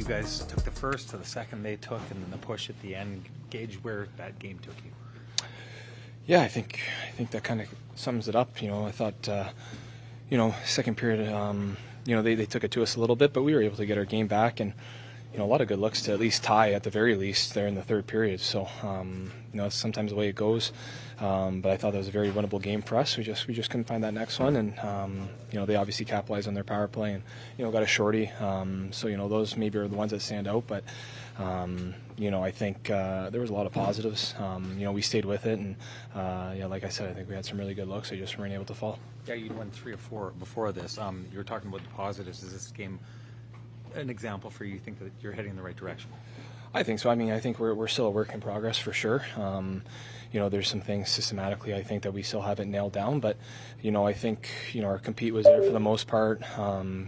you guys took the first to the second they took, and then the push at the end. Gauge where that game took you. Yeah, I think that kind of sums it up. I thought, second period, they took it to us a little bit, but we were able to get our game back, and a lot of good looks to at least tie at the very least there in the third period. So, it's sometimes the way it goes. But I thought that was a very winnable game for us. We just couldn't find that next one, and they obviously capitalized on their power play and got a shorty. So those maybe are the ones that stand out. But I think there was a lot of positives. We stayed with it, and like I said, I think we had some really good looks. We just weren't able to fall. Yeah, you won 3 or 4 before this. You were talking about the positives. Is this game an example for you? Think that you're heading in the right direction? I think so. I think we're still a work in progress for sure. There's some things systematically I think that we still haven't nailed down, but I think our compete was there for the most part.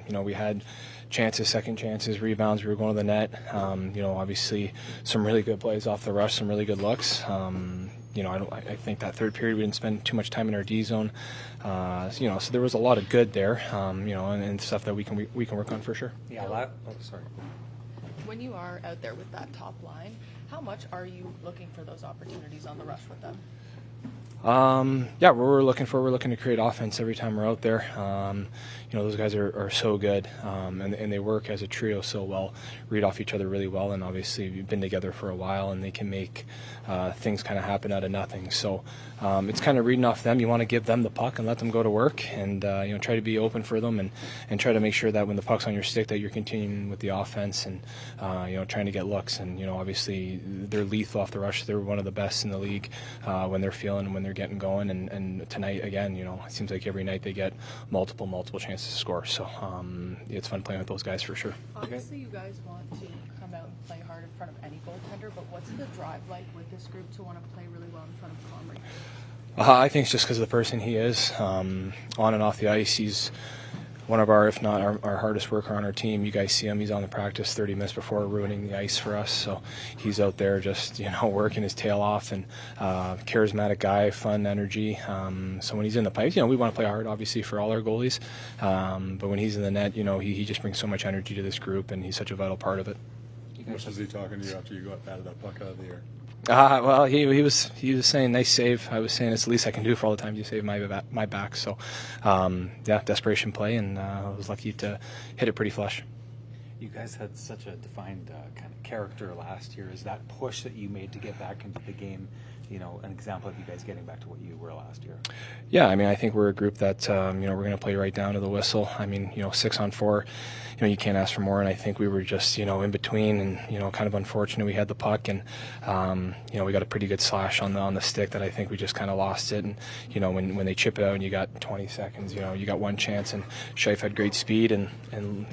We had chances, second chances, rebounds. We were going to the net. Obviously some really good plays off the rush, some really good looks. I think that third period we didn't spend too much time in our D zone. So there was a lot of good there. And stuff that we can work on for sure. Yeah. Sorry. When you are out there with that top line, how much are you looking for those opportunities on the rush with them? We're looking to create offense every time we're out there. Those guys are so good, and they work as a trio so well, read off each other really well, and obviously we've been together for a while, and they can make things kind of happen out of nothing. So it's kind of reading off them. You want to give them the puck and let them go to work, and try to be open for them, and try to make sure that when the puck's on your stick that you're continuing with the offense, and trying to get looks. And obviously they're lethal off the rush. They're one of the best in the league when they're feeling, when they're getting going. And tonight again, it seems like every night they get multiple chances to score. So it's fun playing with those guys for sure. Obviously, you guys want to come out and play hard in front of any goaltender, but what's the drive like with this group to want to play really well in front of Comrie? I think it's just because of the person he is. On and off the ice, he's one of our, if not our hardest worker on our team. You guys see him. He's on the practice 30 minutes before ruining the ice for us. So he's out there just, working his tail off, and charismatic guy, fun energy. So when he's in the pipes, we want to play hard, obviously, for all our goalies. But when he's in the net, he just brings so much energy to this group, and he's such a vital part of it. How much was he talking to you after you got batted that puck out of the air? Well, he was saying nice save. I was saying it's the least I can do for all the times you saved my back. So, desperation play, and I was lucky to hit it pretty flush. You guys had such a defined kind of character last year. Is that push that you made to get back into the game, an example of you guys getting back to what you were last year? Yeah, I think we're a group that, we're going to play right down to the whistle. 6-on-4, you can't ask for more, and I think we were just, in between, and, kind of unfortunate we had the puck, and, we got a pretty good slash on the stick that I think we just kind of lost it, and, when they chip it out and you got 20 seconds, you got one chance, and Scheif had great speed, and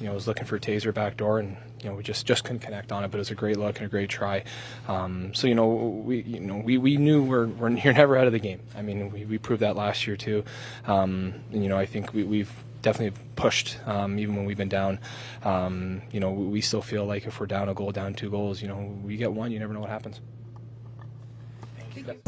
was looking for a taser back door, and, we just couldn't connect on it, but it was a great look and a great try. So, we knew you're never out of the game. We proved that last year too. I think we've definitely pushed, even when we've been down. We still feel like if we're down a goal, down 2 goals, we get one, you never know what happens. Thank you.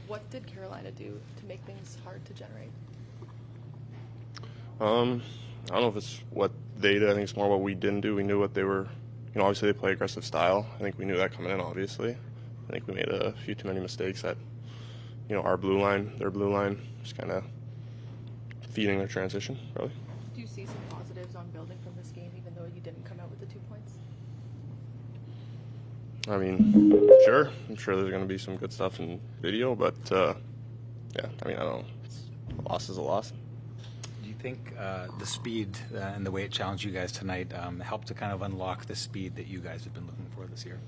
What did Carolina do to make things hard to generate? I don't know if it's what they did. I think it's more what we didn't do. We knew what they were obviously they play aggressive style. I think we knew that coming in, obviously. I think we made a few too many mistakes at, our blue line, their blue line, just kind of feeding their transition, probably. Do you see some positives on building from this game, even though you didn't come out with the 2 points? I mean, sure. I'm sure there's going to be some good stuff in video, but, yeah, I mean, I don't know. A loss is a loss. Do you think the speed and the way it challenged you guys tonight helped to kind of unlock the speed that you guys have been looking for this year?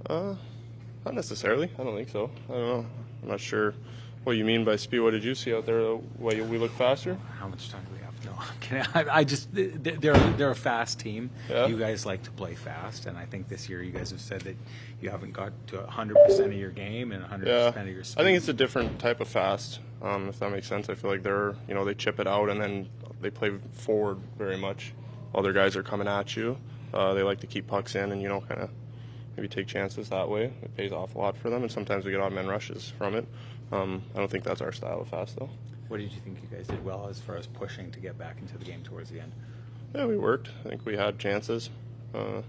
Not necessarily. I don't think so. I don't know. I'm not sure what you mean by speed. What did you see out there? Why we look faster? How much time do we have? No, I'm kidding. I just they're a fast team. Yeah. You guys like to play fast, and I think this year you guys have said that you haven't got to 100% of your game and 100% of your speed. I think it's a different type of fast. If that makes sense. I feel like they're they chip it out and then they play forward very much. Other guys are coming at you. They like to keep pucks in and kind of maybe take chances that way. It pays off a lot for them, and sometimes we get odd man rushes from it. I don't think that's our style of fast, though. What did you think you guys did well as far as pushing to get back into the game towards the end? Yeah, we worked. I think we had chances. I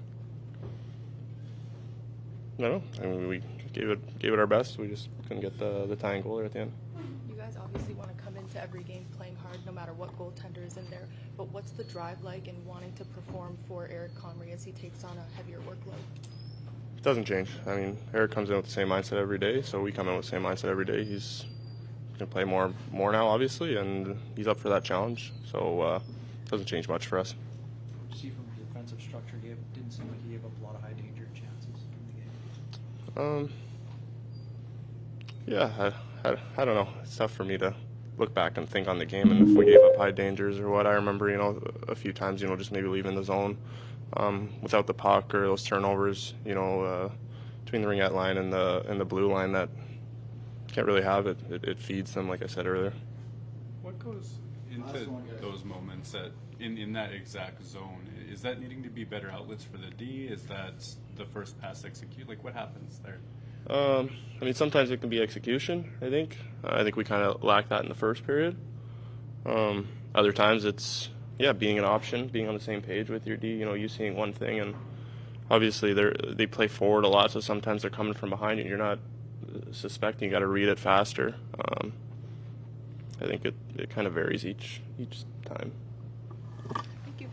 don't know. I mean, we gave it our best. We just couldn't get the tying goal there at the end. You guys obviously want to come into every game playing hard, no matter what goaltender is in there. But what's the drive like in wanting to perform for Eric Comrie as he takes on a heavier workload? It doesn't change. I mean, Eric comes in with the same mindset every day, so we come in with the same mindset every day. He's going to play more now, obviously, and he's up for that challenge. So it doesn't change much for us. What did you see from the defensive structure? Didn't seem like he gave up a lot of high danger chances in the game. Yeah, I don't know. It's tough for me to look back and think on the game and if we gave up high dangers or what. I remember, a few times, just maybe leaving the zone without the puck or those turnovers, between the ringette line and the blue line that can't really have it. It feeds them, like I said earlier. What goes into those moments in that exact zone? Is that needing to be better outlets for the D? Is that the first pass execute? Like, what happens there? I mean, sometimes it can be execution, I think. I think we kind of lack that in the first period. Other times it's, being an option, being on the same page with your D, you seeing one thing. And obviously they play forward a lot, so sometimes they're coming from behind you and you're not suspecting. You got to read it faster. I think it kind of varies each time. Thank you.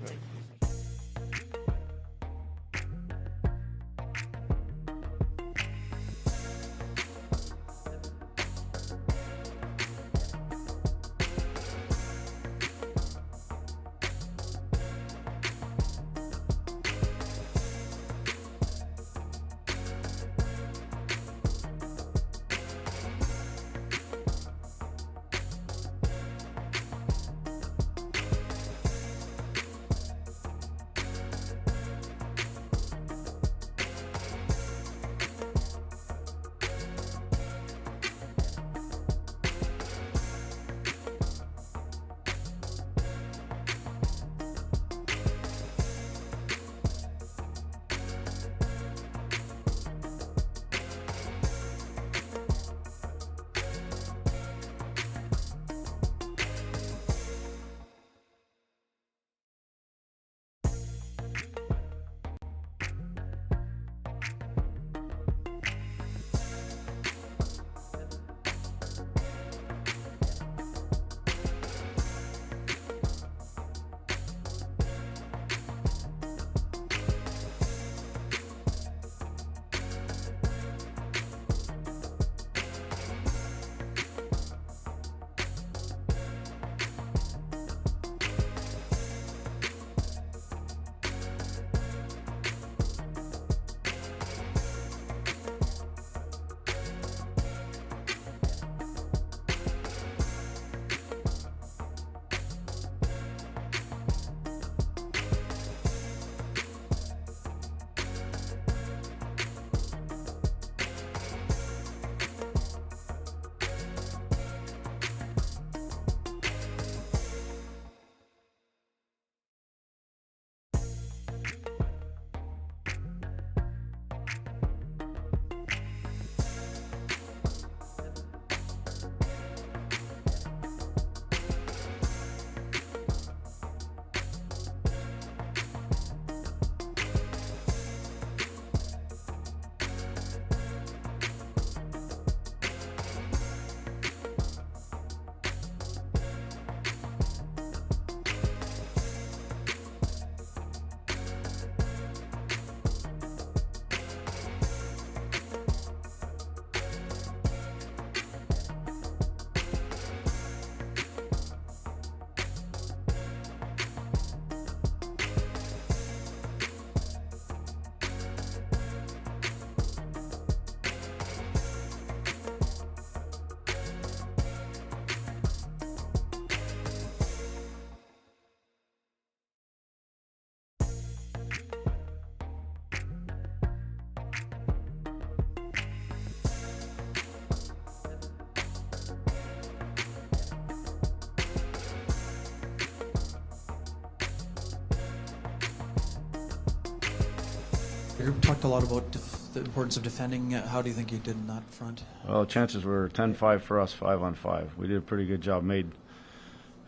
Your group talked a lot about the importance of defending. How do you think you did in that front? Well, chances were 10-5 for us, 5-on-5. We did a pretty good job.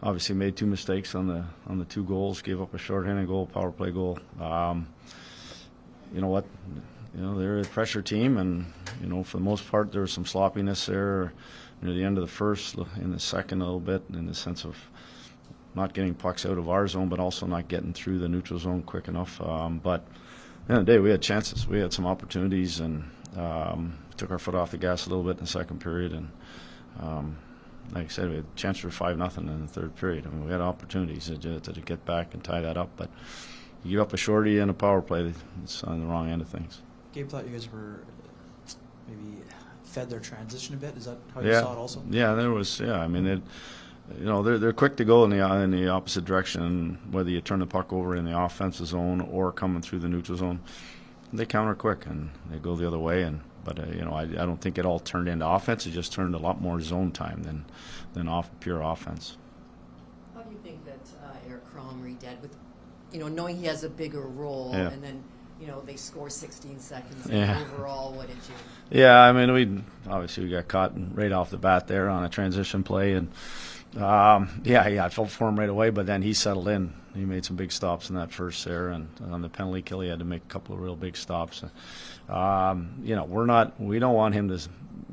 Obviously made 2 mistakes on the 2 goals. Gave up a shorthanded goal, power play goal. You know what? You know, they're a pressure team, and you know, for the most part, there was some sloppiness there near the end of the first, in the second a little bit, in the sense of not getting pucks out of our zone, but also not getting through the neutral zone quick enough. But at the end of the day, we had chances. We had some opportunities, and took our foot off the gas a little bit in the second period. And like I said, we had a chance for 5-0 in the third period. I mean, we had opportunities to get back and tie that up, but you give up a shorty and a power play, it's on the wrong end of things. Gabe thought you guys were maybe fed their transition a bit. Is that how you saw it also? Yeah, there was. Yeah, I mean, you know, they're quick to go in the opposite direction, whether you turn the puck over in the offensive zone or coming through the neutral zone. They counter quick and they go the other way. But you know, I don't think it all turned into offense. It just turned a lot more zone time than pure offense. How do you think that Eric Comrie did with, you know, knowing he has a bigger role, and then, you know, they score 16 seconds. And overall, what did you? Yeah, I mean, we got caught right off the bat there on a transition play, and I felt for him right away. But then he settled in. He made some big stops in that first there, and on the penalty kill, he had to make a couple of real big stops. You know, we don't want him to.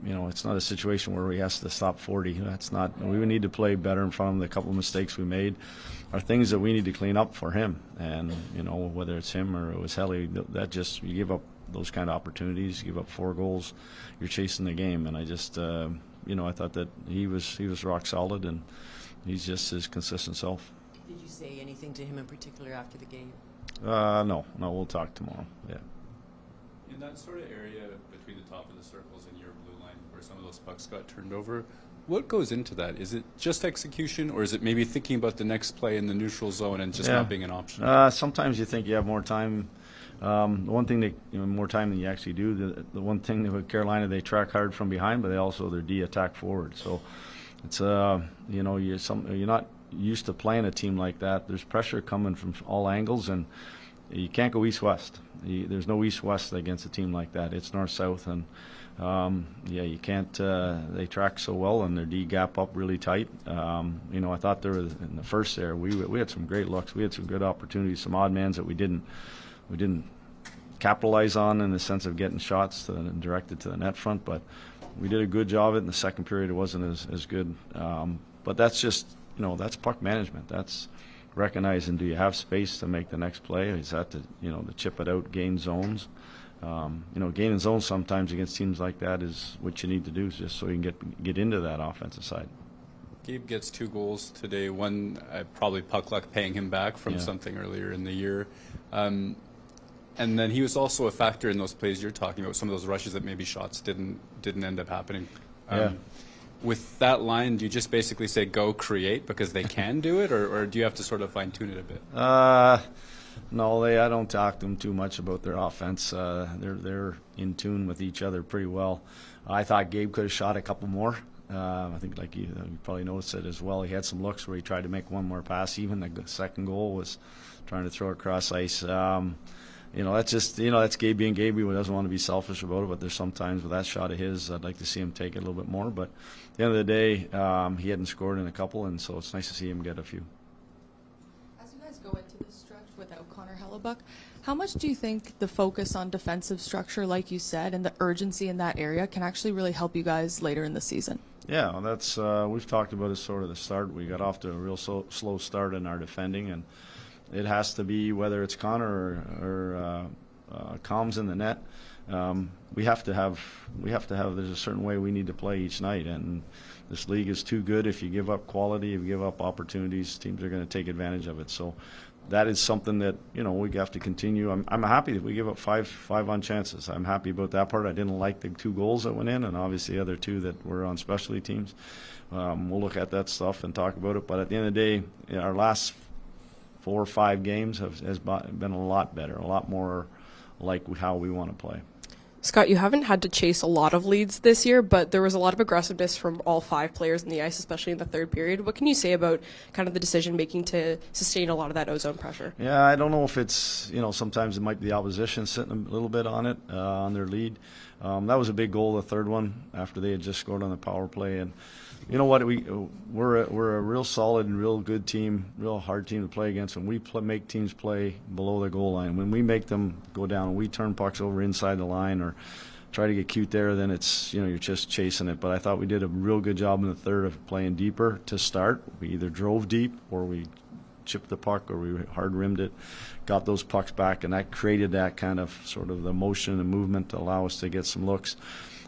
You know, it's not a situation where he has to stop 40. That's not. We need to play better in front of him. The couple of mistakes we made are things that we need to clean up for him. And you know, whether it's him or it was Helly, that just, you give up those kind of opportunities. You give up 4 goals, you're chasing the game. And I just, you know, I thought that he was rock solid, and he's just his consistent self. Did you say anything to him in particular after the game? No, we'll talk tomorrow. Yeah. In that sort of area between the top of the circles and your blue line, where some of those pucks got turned over, what goes into that? Is it just execution, or is it maybe thinking about the next play in the neutral zone and just not being an option? Sometimes you think you have more time. The one thing that, you know, more time than you actually do. The one thing that with Carolina, they track hard from behind, but they also their D attack forward. So it's you know, you're not used to playing a team like that. There's pressure coming from all angles, and you can't go east-west. There's no east-west against a team like that. It's north-south, and you can't. They track so well, and their D gap up really tight. You know, I thought there was in the first there we had some great looks. We had some good opportunities, some odd mans that we didn't capitalize on in the sense of getting shots directed to the net front. But we did a good job of it. In the second period, it wasn't as good. But that's just, you know, that's puck management. That's recognizing, do you have space to make the next play? Is that to chip it out, gain zones? You know, gaining zones sometimes against teams like that is what you need to do, just so you can get into that offensive side. Gabe gets 2 goals today. One, probably puck luck paying him back from something earlier in the year. And then he was also a factor in those plays you're talking about, some of those rushes that maybe shots didn't end up happening. With that line, do you just basically say go create because they can do it, or do you have to sort of fine-tune it a bit? No, I don't talk to them too much about their offense. They're in tune with each other pretty well. I thought Gabe could have shot a couple more. I think, like you probably noticed it as well, he had some looks where he tried to make one more pass. Even the second goal was trying to throw it across ice. You know, that's just, you know, that's Gabe being Gabe. He doesn't want to be selfish about it, but there's sometimes with that shot of his, I'd like to see him take it a little bit more. But at the end of the day, he hadn't scored in a couple, and so it's nice to see him get a few. As you guys go into this stretch without Connor Hellebuck, how much do you think the focus on defensive structure, like you said, and the urgency in that area can actually really help you guys later in the season? Yeah, well, that's we've talked about it sort of the start. We got off to a real slow start in our defending, and it has to be, whether it's Connor or Combs in the net. We have to have. There's a certain way we need to play each night, and this league is too good. If you give up quality, if you give up opportunities, teams are going to take advantage of it. So that is something that, you know, we have to continue. I'm happy that we give up five on chances. I'm happy about that part. I didn't like the 2 goals that went in, and obviously the other 2 that were on specialty teams. We'll look at that stuff and talk about it. But at the end of the day, our last 4 or 5 games has been a lot better, a lot more like how we want to play. Scott, you haven't had to chase a lot of leads this year, but there was a lot of aggressiveness from all 5 players in the ice, especially in the third period. What can you say about kind of the decision making to sustain a lot of that ozone pressure? Yeah, I don't know if it's, sometimes it might be the opposition sitting a little bit on it, on their lead. That was a big goal, the third one, after they had just scored on the power play. And you know what? We're a real solid and real good team, real hard team to play against. And we make teams play below the goal line. When we make them go down and we turn pucks over inside the line or try to get cute there, then it's, you're just chasing it. But I thought we did a real good job in the third of playing deeper to start. We either drove deep or we chipped the puck or we hard rimmed it, got those pucks back, and that created that kind of sort of the motion and movement to allow us to get some looks.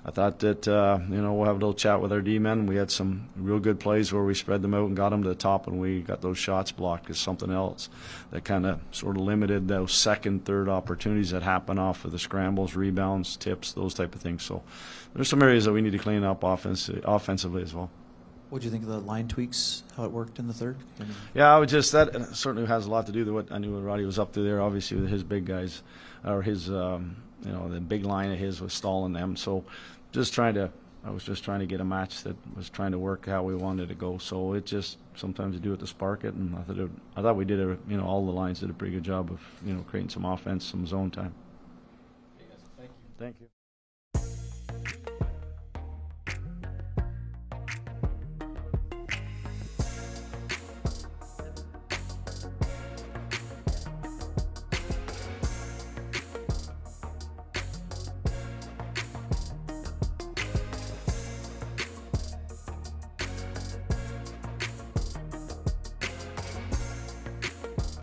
I thought that, we'll have a little chat with our D-men. We had some real good plays where we spread them out and got them to the top, and we got those shots blocked because something else that kind of sort of limited those second, third opportunities that happen off of the scrambles, rebounds, tips, those type of things. So there's some areas that we need to clean up offensively as well. What do you think of the line tweaks, how it worked in the third? Yeah, that certainly has a lot to do with what I knew Roddy was up to there, obviously with his big guys, or his, the big line of his was stalling them. So I was just trying to get a match that was trying to work how we wanted to go. So it just sometimes you do it to spark it, and I thought we did all the lines did a pretty good job of creating some offense, some zone time. Thank you. Thank you.